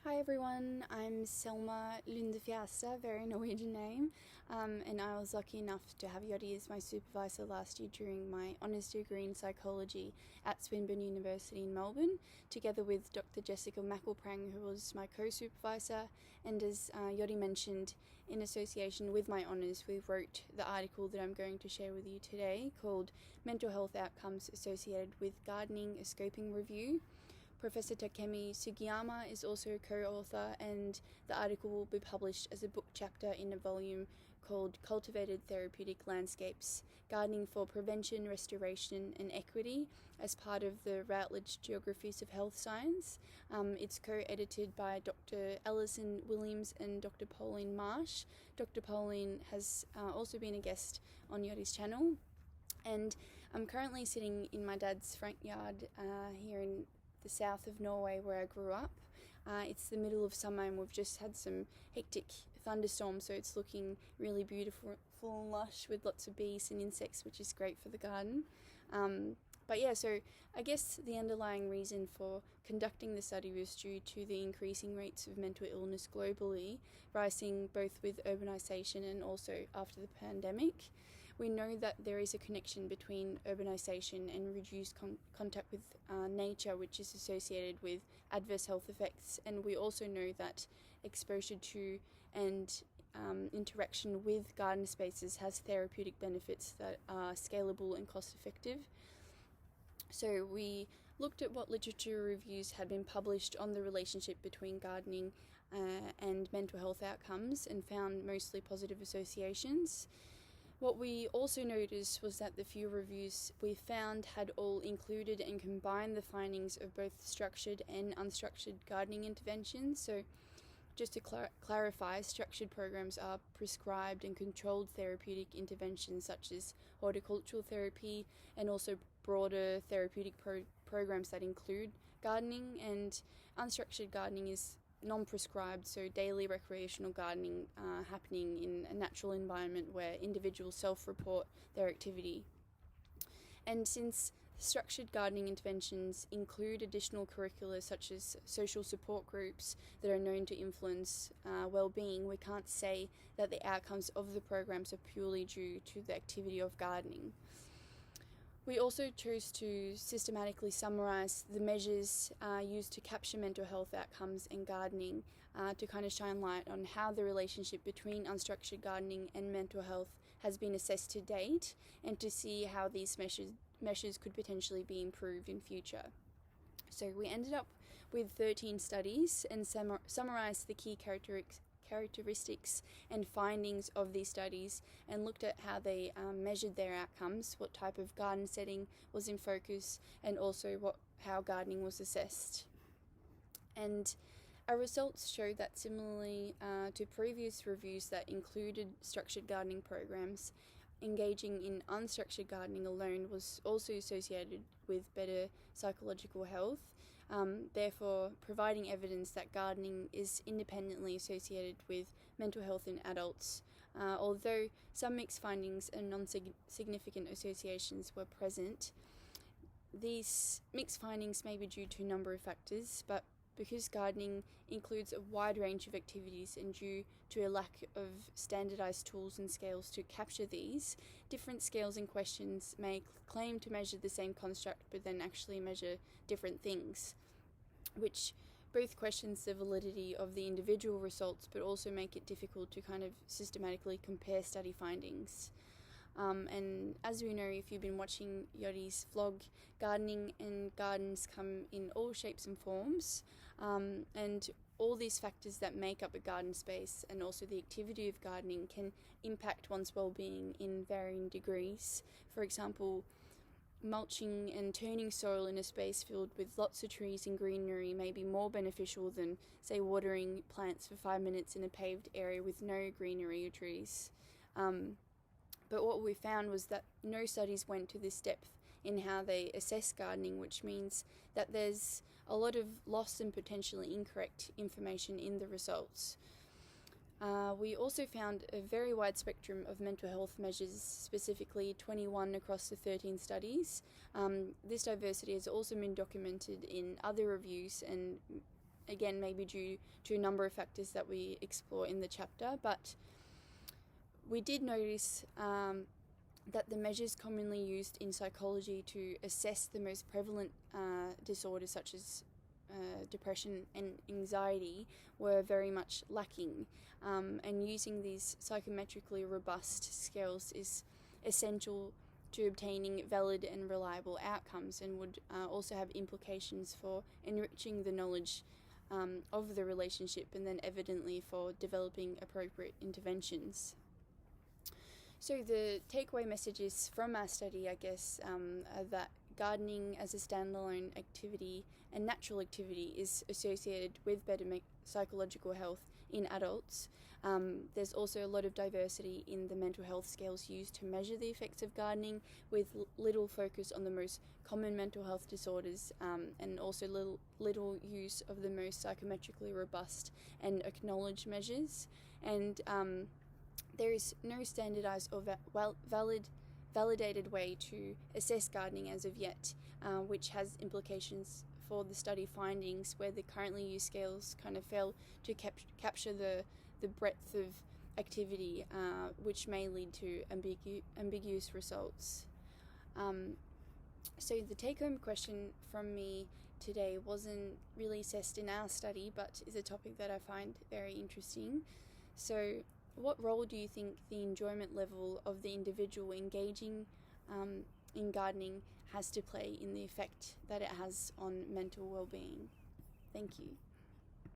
Hi everyone, I'm Selma Fjaestad, very Norwegian name, and I was lucky enough to have Yodi as my supervisor last year during my honours degree in psychology at Swinburne University in Melbourne, together with Dr. Jessica McElprang, who was my co-supervisor, and as Yodi mentioned, in association with my honours, we wrote the article that I'm going to share with you today called Mental Health Outcomes Associated with Gardening, a Scoping Review. Professor Takemi Sugiyama is also a co-author, and the article will be published as a book chapter in a volume called Cultivated Therapeutic Landscapes, Gardening for Prevention, Restoration and Equity as part of the Routledge Geographies of Health Science. It's co-edited by Dr. Alison Williams and Dr. Pauline Marsh. Dr. Pauline has also been a guest on Yodi's channel, and I'm currently sitting in my dad's front yard here in the south of Norway where I grew up. It's the middle of summer and we've just had some hectic thunderstorms, so it's looking really beautiful and lush with lots of bees and insects, which is great for the garden. So I guess the underlying reason for conducting the study was due to the increasing rates of mental illness globally, rising both with urbanisation and also after the pandemic. We know that there is a connection between urbanisation and reduced contact with nature, which is associated with adverse health effects. And we also know that exposure to and interaction with garden spaces has therapeutic benefits that are scalable and cost effective. So we looked at what literature reviews had been published on the relationship between gardening and mental health outcomes and found mostly positive associations. What we also noticed was that the few reviews we found had all included and combined the findings of both structured and unstructured gardening interventions. So just to clarify, structured programs are prescribed and controlled therapeutic interventions such as horticultural therapy, and also broader therapeutic programs that include gardening. And unstructured gardening is non-prescribed, so daily recreational gardening happening in a natural environment where individuals self-report their activity. And since structured gardening interventions include additional curricula such as social support groups that are known to influence well-being, we can't say that the outcomes of the programs are purely due to the activity of gardening. We also chose to systematically summarise the measures used to capture mental health outcomes in gardening to kind of shine light on how the relationship between unstructured gardening and mental health has been assessed to date, and to see how these measures could potentially be improved in future. So we ended up with 13 studies and summarised the key characteristics and findings of these studies, and looked at how they measured their outcomes, what type of garden setting was in focus, and also how gardening was assessed. And our results show that similarly to previous reviews that included structured gardening programs, engaging in unstructured gardening alone was also associated with better psychological health, therefore providing evidence that gardening is independently associated with mental health in adults. Although some mixed findings and non-significant associations were present, these mixed findings may be due to a number of factors, but because gardening includes a wide range of activities and due to a lack of standardised tools and scales to capture these, different scales and questions may claim to measure the same construct but then actually measure different things, which both questions the validity of the individual results but also make it difficult to kind of systematically compare study findings. And as we know, if you've been watching Yodi's vlog, gardening and gardens come in all shapes and forms, and all these factors that make up a garden space and also the activity of gardening can impact one's well-being in varying degrees. For example, mulching and turning soil in a space filled with lots of trees and greenery may be more beneficial than, say, watering plants for 5 minutes in a paved area with no greenery or trees. But what we found was that no studies went to this depth in how they assess gardening, which means that there's a lot of lost and potentially incorrect information in the results. We also found a very wide spectrum of mental health measures, specifically 21 across the 13 studies. This diversity has also been documented in other reviews and again, maybe due to a number of factors that we explore in the chapter, but we did notice that the measures commonly used in psychology to assess the most prevalent disorders such as depression and anxiety were very much lacking, and using these psychometrically robust scales is essential to obtaining valid and reliable outcomes, and would also have implications for enriching the knowledge of the relationship, and then evidently for developing appropriate interventions. So the takeaway messages from our study, I guess, are that gardening as a standalone activity and natural activity is associated with better psychological health in adults. There's also a lot of diversity in the mental health scales used to measure the effects of gardening, with little focus on the most common mental health disorders, and also little use of the most psychometrically robust and acknowledged measures. And there is no standardized or validated way to assess gardening as of yet, which has implications for the study findings, where the currently used scales kind of fail to capture the breadth of activity, which may lead to ambiguous results. So the take-home question from me today wasn't really assessed in our study, but is a topic that I find very interesting. So what role do you think the enjoyment level of the individual engaging in gardening has to play in the effect that it has on mental well-being? Thank you.